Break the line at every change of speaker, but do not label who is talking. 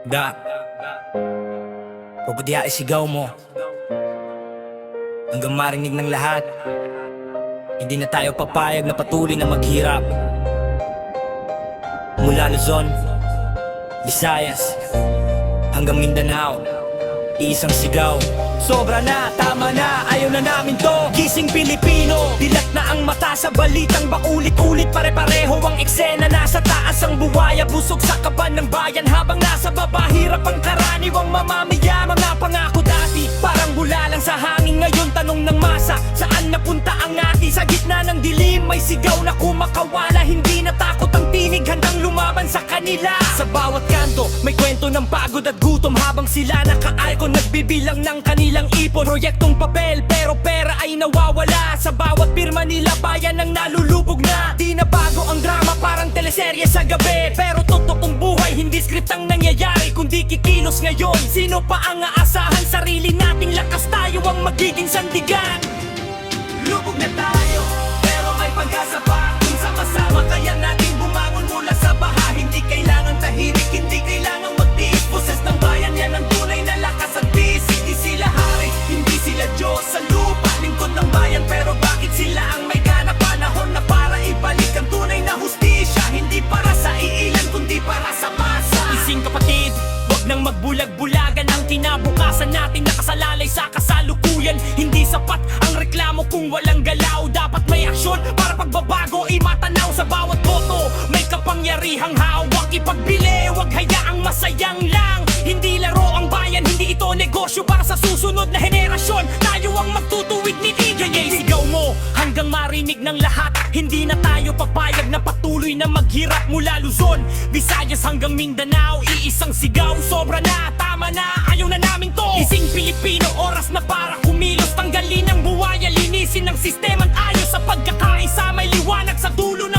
Da Pagpadiya isigaw mo hanggang marinig ng lahat. Hindi na tayo papayag na patuloy na maghirap. Mula Luzon, Visayas, hanggang Mindanao, isang sigaw. Sobra na, tama na, ayaw na namin to. Gising Pilipino, dilat na ang mata sa balitang paulit-ulit. Pare-pareho ang eksena, nasa taas ang buwaya, busog sa kaban ng bayan. Habang nasa baba, hirap ang karaniwang mamamaya. Mga pangako dati, parang bula lang sa hangin. Ngayon tanong ng masa, saan napunta ang ngati? Sa gitna ng dilim, may sigaw na kumakawala. Hindi natakot ang tinig, handang lumaban sa kanila. Sa bawat kanto, may kwento ng pagod at gutom. Habang sila naka-icon, nagbibilang ng kanilang ipon. Proyektong papel, pero pera ay nawawala. Sa bawat pirma nila, bayan ang nalulubog na. Di na bago ang drama, parang teleserye sa gabi. Pero totoong buhay, hindi script ang nangyayari, kundi kikilos ngayon. Sino pa ang aasahan? Sarili nating lakas, tayo ang magiging sandigan. Lubog na tayo, pero may pag-asa pa. Kung sama-sama kaya natin bumangon mula sa baha. Hindi kailangan tahimik, hindi kailangan magtiis. Boses ng bayan, yan ang tunay na lakas at bis. Hindi sila hari, hindi sila Diyos sa lupa. Lingkod ng bayan, pero bakit sila ang may gana? Panahon na para ibalik ang tunay na hustisya. Hindi para sa iilan, kundi para sa masa. Ising kapatid, wag nang magbulag-bulagan. Ang kinabukasan natin nakasalalay sa kasalukuyan. Hindi sapat ang reklamo kung walang galaw. Dapat may aksyon para pagbabago imatanaw. Sa bawat boto may kapangyarihang hawak. Ipagbili, wag hayaang masayang lang. Hindi laro ang bayan, hindi ito negosyo. Para sa susunod na henerasyon, tayo ang magtutuwid ni DJ. Sigaw mo hanggang marinig ng lahat. Hindi na tayo papayag na patuloy na maghirap. Mula Luzon, Visayas hanggang Mindanao, iisang sigaw. Sobra na, tama na, ayaw na namin to. Ising Pilipino, oras na para kumilos. Tanggalin ang buwaya, linisin ang sistema at ayos. Sa pagkakaisa may liwanag sa dulo na